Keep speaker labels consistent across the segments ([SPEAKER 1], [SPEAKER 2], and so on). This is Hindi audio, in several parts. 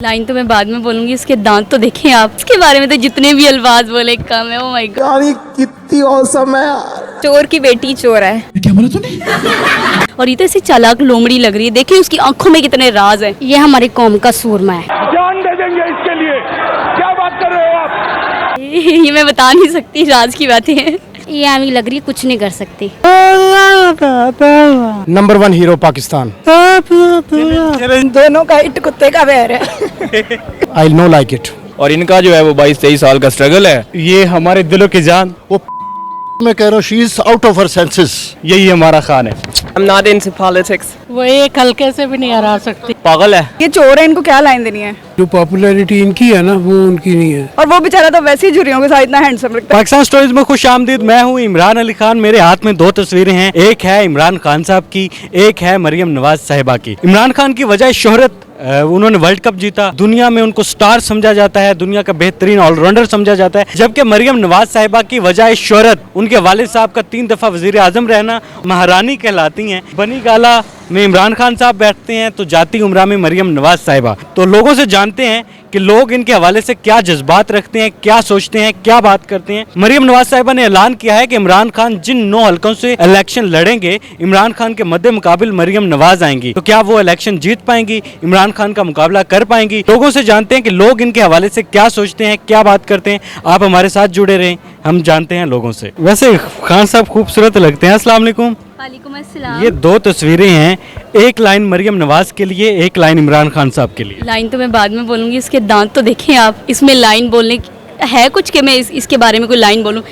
[SPEAKER 1] लाइन तो मैं बाद में बोलूंगी, उसके दांत तो देखें आप। इसके बारे में तो जितने भी अल्फाज बोले कम है। ओ माय गॉड
[SPEAKER 2] यार ये कितनी औसम है यार।
[SPEAKER 1] चोर की बेटी चोर है।
[SPEAKER 2] क्या बोला तूने?
[SPEAKER 1] और ये तो ऐसी चालाक लोमड़ी लग रही है, देखिए उसकी आंखों में कितने राज हैं। ये हमारी कौम का सूरमा है।
[SPEAKER 3] जान दे देंगे इसके लिए। क्या बात कर रहे हो आप?
[SPEAKER 1] ये मैं बता नहीं सकती, राज की बातें हैं। ये आमी लग रही है, कुछ नहीं कर सकती।
[SPEAKER 2] Number 1 hero Pakistan.
[SPEAKER 4] दोनों का इट कुत्ते का वैर है।
[SPEAKER 2] I know like it.
[SPEAKER 5] और इनका जो है वो 22-23 साल का स्ट्रगल है।
[SPEAKER 6] ये हमारे दिलों की जान,
[SPEAKER 2] वो मैं कह रहा हूँ she is out of her senses.
[SPEAKER 6] यही हमारा खान है।
[SPEAKER 5] I'm not into politics.
[SPEAKER 4] वो एक हल्के से भी नहीं हरा सकती।
[SPEAKER 5] पागल है।
[SPEAKER 4] ये चोर है, इनको क्या लाइन देनी है?
[SPEAKER 7] जो पॉपुलैरिटी इनकी है ना वो उनकी नहीं है।
[SPEAKER 4] और वो बेचारा तो वैसे ही झुर्रियों के साथ इतना हैंडसम लगता है।
[SPEAKER 6] पाकिस्तान स्टोरीज में खुश आमदीद। मैं हूँ इमरान अली खान। मेरे हाथ में दो तस्वीरें हैं, एक है इमरान खान साहब की, एक है मरियम नवाज साहिबा की। इमरान खान की वजह शोहरत, उन्होंने वर्ल्ड कप जीता, दुनिया में उनको स्टार समझा जाता है, दुनिया का बेहतरीन ऑलराउंडर समझा जाता है। जबकि मरियम नवाज साहिबा की वजह शोहरत, उनके वालिद साहब का 3 दफा वजीर आजम रहना, महारानी कहलाती हैं। बनी गाला में इमरान खान साहब बैठते हैं तो जाती उम्रा में मरियम नवाज साहिबा। तो लोगों से जानते हैं कि लोग इनके हवाले से क्या जज्बात रखते हैं, क्या सोचते हैं, क्या बात करते हैं। मरियम नवाज साहिबा ने ऐलान किया है कि इमरान खान जिन 9 हलकों से इलेक्शन लड़ेंगे, इमरान खान के मद्दे मुकाबिल मरियम नवाज आएंगी। तो क्या वो इलेक्शन जीत पाएंगी, इमरान खान का मुकाबला कर पाएंगी? लोगों से जानते हैं कि लोग इनके हवाले से क्या सोचते हैं, क्या बात करते हैं। आप हमारे साथ जुड़े रहें, हम जानते हैं लोगों से। वैसे खान साहब खूबसूरत लगते हैं। अस्सलाम वालेकुम।
[SPEAKER 1] वालेकुम अस्सलाम।
[SPEAKER 6] ये 2 तस्वीरें हैं, एक लाइन मरियम नवाज के लिए, एक लाइन इमरान खान साहब के लिए।
[SPEAKER 1] लाइन तो मैं बाद में बोलूंगी, उसके दांत तो देखें आप। इसमें लाइन बोलने की है कुछ कि मैं इसके बारे में कोई लाइन बोलूं?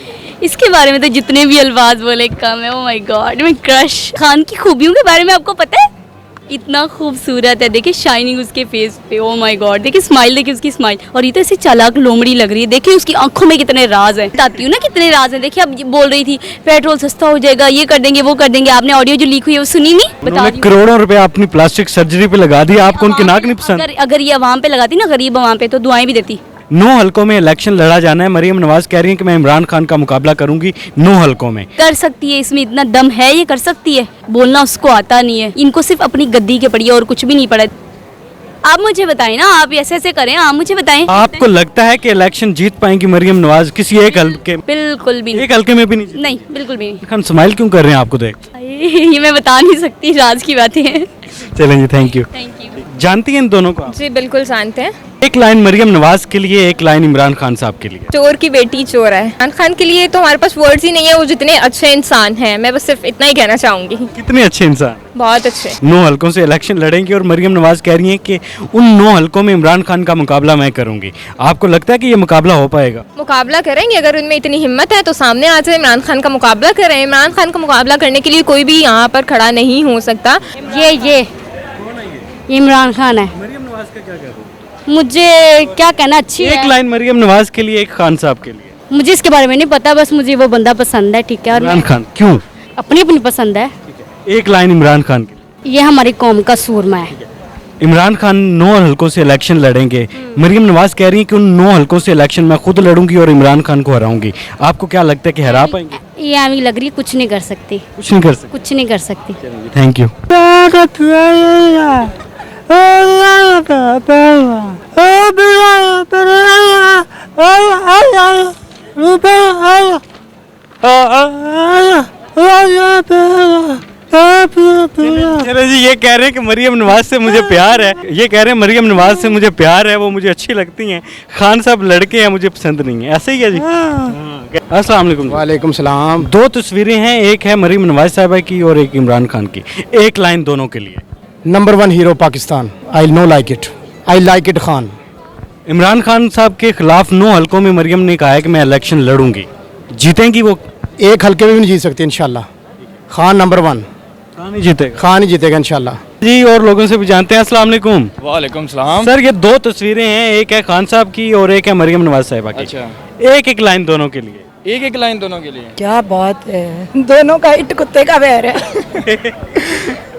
[SPEAKER 1] इसके बारे में तो जितने भी अल्फाज बोले कम है। ओ माय गॉड, मैं क्रश। खान की खूबियों के बारे में आपको पता है? इतना खूबसूरत है, देखिए शाइनिंग उसके फेस पे। ओ माय गॉड, देखिए स्माइल, देखिए उसकी स्माइल। और ये तो ऐसी चालाक लोमड़ी लग रही है, देखिए उसकी आंखों में कितने राज हैं। बताती हूँ ना कितने राज हैं। देखिए अब बोल रही थी पेट्रोल सस्ता हो जाएगा, ये कर देंगे, वो कर देंगे। आपने ऑडियो जो लीक हुई है वो सुनी नहीं? बता रही हूँ।
[SPEAKER 6] करोड़ों रुपए अपनी प्लास्टिक सर्जरी पे लगा दी, आपको उनकी नाक नहीं पसंद?
[SPEAKER 1] अगर ये अवाम पे लगाती ना, गरीब अवाम पे, तो दुआएं भी देती।
[SPEAKER 6] 9 हलकों में इलेक्शन लड़ा जाना है। मरियम नवाज कह रही हैं कि मैं इमरान खान का मुकाबला करूंगी 9 हलकों में।
[SPEAKER 1] कर सकती है, इसमें इतना दम है, ये कर सकती है। बोलना उसको आता नहीं है, इनको सिर्फ अपनी गद्दी के पड़ी है और कुछ भी नहीं पड़ा। आप मुझे बताएं ना, आप ऐसे ऐसे करें, आप मुझे बताएं।
[SPEAKER 6] आपको लगता है कि इलेक्शन जीत पाएंगी मरियम नवाज किसी एक हल्के?
[SPEAKER 1] बिल्कुल भी
[SPEAKER 6] एक हल्के में भी नहीं?
[SPEAKER 1] नहीं, बिल्कुल भी नहीं।
[SPEAKER 6] खान स्माइल क्यों कर रहे हैं आपको देख?
[SPEAKER 1] ये मैं बता नहीं सकती, राज की बातें हैं।
[SPEAKER 6] चलें जी, थैंक यू।
[SPEAKER 1] Thank you.
[SPEAKER 6] जानती हैं इन दोनों को आप?
[SPEAKER 8] जी बिल्कुल जानते हैं।
[SPEAKER 6] एक लाइन मरियम नवाज के लिए, एक लाइन इमरान खान साहब के लिए।
[SPEAKER 8] चोर की बेटी चोर है। इमरान खान के लिए तो हमारे पास वर्ड्स ही नहीं है, वो जितने अच्छे इंसान हैं। मैं बस सिर्फ इतना ही कहना चाहूंगी,
[SPEAKER 6] कितने अच्छे इंसान,
[SPEAKER 8] बहुत अच्छे।
[SPEAKER 6] 9 हलकों से इलेक्शन लड़ेंगे और मरियम नवाज कह रही हैं कि उन 9 हलकों में इमरान खान का मुकाबला मैं करूंगी। आपको लगता है कि ये मुकाबला हो पाएगा?
[SPEAKER 8] मुकाबला करेंगे, अगर उनमें इतनी हिम्मत है तो सामने आ जाए, इमरान खान का मुकाबला करें। इमरान खान का मुकाबला करने के लिए कोई भी यहाँ पर खड़ा नहीं हो सकता।
[SPEAKER 1] ये इमरान खान है।
[SPEAKER 6] मरियम नवाज का क्या कहते हैं?
[SPEAKER 1] मुझे क्या कहना, अच्छी
[SPEAKER 6] एक
[SPEAKER 1] है।
[SPEAKER 6] लाइन मरियम नवाज के लिए, एक खान साहब के लिए।
[SPEAKER 1] मुझे इसके बारे में नहीं पता, बस मुझे वो बंदा पसंद है, ठीक है। और
[SPEAKER 6] इमरान खान क्यों?
[SPEAKER 1] अपनी अपनी पसंद है।
[SPEAKER 6] एक लाइन इमरान खान के लिए।
[SPEAKER 1] ये हमारी कौम का सूरमा है।
[SPEAKER 6] इमरान खान 9 हलकों से इलेक्शन लड़ेंगे। मरियम नवाज कह रही है कि उन 9 हलकों से इलेक्शन मैं खुद लड़ूंगी और इमरान खान को हराऊंगी। आपको क्या लगता है कि हरा पाएंगे?
[SPEAKER 1] ये आमी लग रही है, कुछ नहीं कर सकती।
[SPEAKER 6] कुछ नहीं कर सकते।
[SPEAKER 1] कुछ नहीं कर सकती।
[SPEAKER 6] Thank you. चलो जी, ये कह रहे हैं कि मरियम नवाज से मुझे प्यार है। ये कह रहे हैं मरियम नवाज से मुझे प्यार है, वो मुझे अच्छी लगती हैं। खान साहब लड़के हैं, मुझे पसंद नहीं है। ऐसे ही है जी। अस्सलाम वालेकुम।
[SPEAKER 2] वालेकुम सलाम।
[SPEAKER 6] 2 तस्वीरें हैं, एक है मरियम नवाज साहिबा की और एक इमरान खान की। एक लाइन दोनों के लिए।
[SPEAKER 2] Number 1 hero Pakistan. I know like it. I like it Khan.
[SPEAKER 6] Imran Khan साहब के खिलाफ 9 हलकों में मरियम ने कहा है कि मैं इलेक्शन लड़ूंगी। जीतेंगी वो?
[SPEAKER 2] एक हल्के में भी नहीं जीत सकती इंशाल्लाह। खान नंबर 1।
[SPEAKER 6] खान ही जीतेगा।
[SPEAKER 2] खान ही जीतेगा इंशाल्लाह
[SPEAKER 6] जी। और लोगों से भी जानते हैं। अस्सलाम वालेकुम।
[SPEAKER 5] वालेकुम सलाम।
[SPEAKER 6] सर, ये 2 तस्वीरें हैं, एक है खान साहब की और एक है मरियम नवाज साहिबा की।
[SPEAKER 5] अच्छा।
[SPEAKER 6] एक एक लाइन दोनों के लिए।
[SPEAKER 5] एक एक लाइन दोनों के लिए।
[SPEAKER 4] क्या बात है, दोनों का इट कुत्ते का वैर है।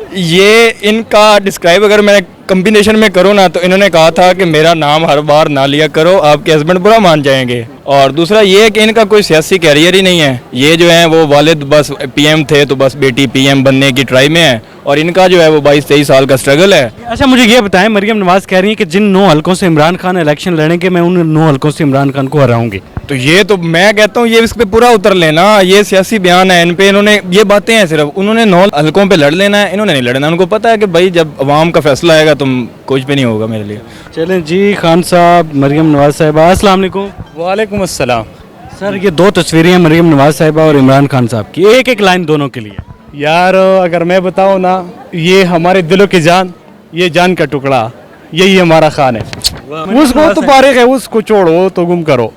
[SPEAKER 5] ये इनका डिस्क्राइब अगर मैं कम्बिनेशन में करूँ ना, तो इन्होंने कहा था कि मेरा नाम हर बार ना लिया करो, आपके हस्बैंड बुरा मान जाएंगे। और दूसरा ये है कि इनका कोई सियासी कैरियर ही नहीं है। ये जो है वो वालिद बस पीएम थे, तो बस बेटी पीएम बनने की ट्राई में है और इनका जो है वो 22-23 साल का स्ट्रगल है।
[SPEAKER 6] अच्छा मुझे ये बताएं, मरियम नवाज कह रही है कि जिन 9 हलकों से इमरान खान इलेक्शन लड़ेंगे मैं उन 9 हलकों से इमरान खान को हराऊंगी।
[SPEAKER 5] तो ये तो मैं कहता हूँ ये इस पे पूरा उतर लेना, ये सियासी बयान है इन पे, इन्होंने ये बातें हैं सिर्फ, उन्होंने 9 हलकों पे लड़ लेना है, इन्होंने नहीं लड़ना। उनको पता है कि भाई जब अवाम का फैसला आएगा तो कुछ भी नहीं होगा मेरे लिए।
[SPEAKER 6] चलें जी, खान साहब, मरियम नवाज साहिबा, अस्सलाम वालेकुम।
[SPEAKER 9] वालेकुम अस्सलाम।
[SPEAKER 6] सर ये 2 तस्वीरें हैं मरियम नवाज साहिबा और इमरान खान साहब की, एक एक लाइन दोनों के लिए।
[SPEAKER 9] यार अगर मैं बताऊँ ना, ये हमारे दिलों की जान, ये जान का टुकड़ा, यही हमारा खान है। उसको तो पारिक है, उसको छोड़ो तो गुम करो।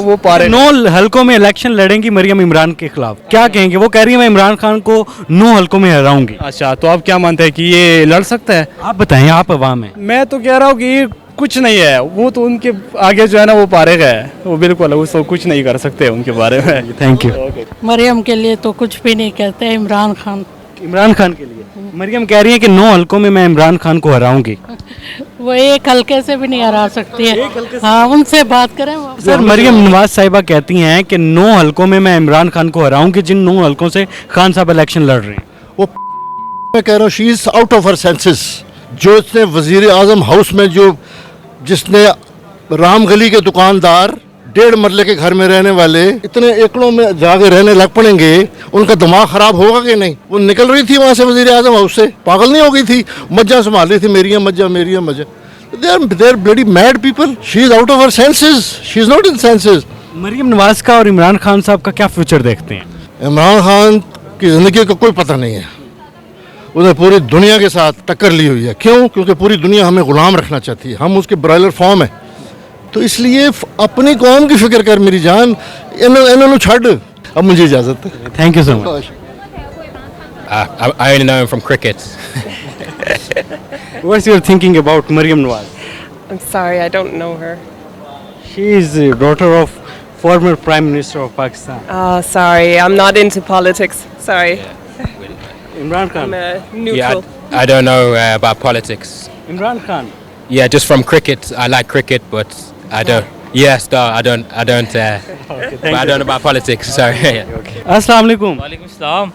[SPEAKER 9] वो पारे
[SPEAKER 6] 9 हलकों में इलेक्शन लड़ेंगी मरियम इमरान के खिलाफ, क्या कहेंगे? वो कह रही है मैं इमरान खान को 9 हलकों में हराऊंगी।
[SPEAKER 9] अच्छा, तो आप क्या मानते हैं कि ये लड़ सकता है?
[SPEAKER 6] आप बताएं, आप अवाम है।
[SPEAKER 9] मैं तो कह रहा हूँ कि कुछ नहीं है, वो तो उनके आगे जो है ना वो पारिक है, वो बिल्कुल उसको कुछ नहीं कर सकते उनके बारे में।
[SPEAKER 6] Thank you.
[SPEAKER 4] मरियम के लिए तो कुछ भी नहीं कहते, इमरान खान।
[SPEAKER 6] इमरान खान के लिए मरियम कह रही है कि 9 हलकों में मैं इमरान खान को हराऊंगी।
[SPEAKER 4] वो एक हल्के से भी नहीं हरा सकती है। हाँ, उनसे बात करें वो।
[SPEAKER 6] सर मरियम नवाज साहिबा कहती हैं कि 9 हलकों में मैं इमरान खान को हराऊंगी, जिन 9 हलकों से खान साहब इलेक्शन लड़ रहे हैं।
[SPEAKER 2] वो मैं कह रहा हूँ she is out of her senses. जो इसने वजीर आजम हाउस में जिसने राम गली के दुकानदार 1.5 मरले के घर में रहने वाले इतने एकड़ों में जाके रहने लग पड़ेंगे, उनका दिमाग खराब होगा कि नहीं? वो निकल रही थी वहाँ से वजीर आजम हाउस से, पागल नहीं हो गई थी? मज्जा संभाल रही थी, मेरी मज्जा मेरी मज्जा। They are bloody mad people. She is out of her senses, she is not in senses.
[SPEAKER 6] Maryam Nawaz का और इमरान खान साहब का क्या फ्यूचर देखते हैं?
[SPEAKER 2] इमरान खान की ज़िंदगी का कोई पता नहीं है। उसने पूरी दुनिया के साथ टक्कर ली हुई है। क्यों? क्योंकि पूरी दुनिया हमें गुलाम रखना चाहती है, हम उसके ब्रॉयलर फॉर्म है। तो इसलिए अपनी कौम की फिक्र कर मेरी जान, इन्होंने छड़। अब मुझे इजाज़त है।
[SPEAKER 6] Thank you so much.
[SPEAKER 10] I only know him from cricket.
[SPEAKER 6] What's your thinking about Maryam Nawaz?
[SPEAKER 11] I'm sorry, I don't know her.
[SPEAKER 6] She is the daughter of former Prime Minister of Pakistan.
[SPEAKER 11] Oh, sorry, I'm not into politics. Sorry.
[SPEAKER 6] Imran Khan.
[SPEAKER 11] I'm neutral.
[SPEAKER 10] Yeah, I don't know about politics.
[SPEAKER 6] Imran Khan.
[SPEAKER 10] Yeah, just from cricket. I like cricket, but I don't. Yes, no, I don't. But I don't know about politics. Sorry.
[SPEAKER 6] अस्सलाम वालेकुम।
[SPEAKER 12] वालेकुम सलाम।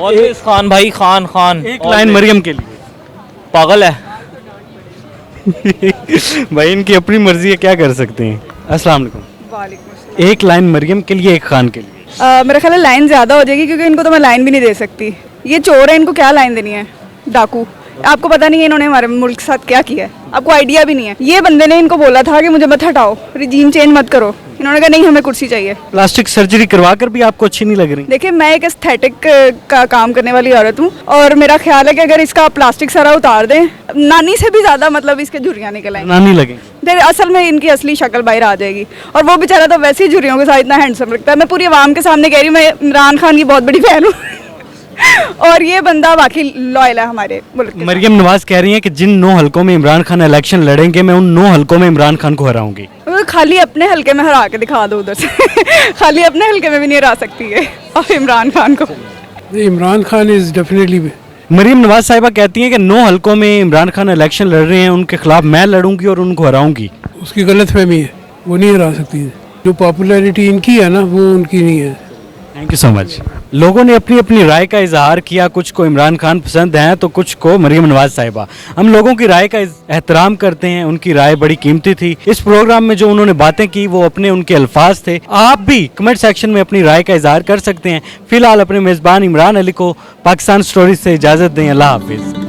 [SPEAKER 12] ऑलवेज खान भाई, खान खान।
[SPEAKER 6] एक लाइन मरियम के लिए।
[SPEAKER 12] पागल है
[SPEAKER 6] भाई, इनकी अपनी मर्जी है, क्या कर सकते हैं। अस्सलाम वालेकुम। एक लाइन मरियम के लिए, एक खान के लिए।
[SPEAKER 4] मेरा ख्याल है लाइन ज़्यादा हो जाएगी, क्योंकि इनको तो मैं लाइन भी नहीं दे सकती। ये चोर है, इनको क्या लाइन देनी है? डाकू। आपको पता नहीं है इन्होंने हमारे मुल्क के साथ क्या किया है, आपको आइडिया भी नहीं है। ये बंदे ने इनको बोला था कि मुझे मत हटाओ, रिजीम चेंज मत करो। इन्होंने कहा नहीं, हमें कुर्सी चाहिए।
[SPEAKER 6] प्लास्टिक सर्जरी करवा कर भी आपको अच्छी नहीं लग रही?
[SPEAKER 4] देखिए, मैं एक एस्थेटिक का काम करने वाली औरत हूँ, और मेरा ख्याल है कि अगर इसका प्लास्टिक सारा उतार दें, नानी से भी ज़्यादा मतलब इसके झुर्रियाँ निकल आएंगी।
[SPEAKER 6] नानी लगे
[SPEAKER 4] फिर असल में इनकी असली शक्ल बाहर आ जाएगी। और वो बेचारा तो वैसे ही झुर्रियों के साथ इतना हैंडसम लगता है। मैं पूरी आवाम के सामने कह रही हूँ, मैं इमरान खान की बहुत बड़ी फैन हूँ और ये बंदा वाकई लॉयल है हमारे मुल्क के।
[SPEAKER 6] मरियम नवाज कह रही हैं कि जिन 9 हलकों में इमरान खान इलेक्शन लड़ेंगे मैं उन 9 हलकों में इमरान खान को हराऊंगी।
[SPEAKER 4] खाली अपने हलके में हरा के दिखा दो उधर से खाली अपने हलके में भी नहीं हरा सकती है और इमरान खान को।
[SPEAKER 7] Imran Khan is definitely.
[SPEAKER 6] मरियम नवाज साहिबा कहती हैं कि 9 हलकों में इमरान खान इलेक्शन लड़ रहे हैं, उनके खिलाफ मैं लड़ूंगी और उनको हराऊंगी।
[SPEAKER 7] उसकी गलत फहमी है, वो नहीं हरा सकती। जो पॉपुलैरिटी इनकी है ना, वो उनकी नहीं है।
[SPEAKER 6] Thank you so much. लोगों ने अपनी अपनी राय का इजहार किया, कुछ को इमरान खान पसंद हैं तो कुछ को मरियम नवाज साहिबा। हम लोगों की राय का एहतराम करते हैं, उनकी राय बड़ी कीमती थी। इस प्रोग्राम में जो उन्होंने बातें की वो अपने उनके अल्फाज थे। आप भी कमेंट सेक्शन में अपनी राय का इजहार कर सकते हैं। फिलहाल अपने मेज़बान इमरान अली को पाकिस्तान स्टोरीज से इजाज़त दें। अल्लाह हाफिज़।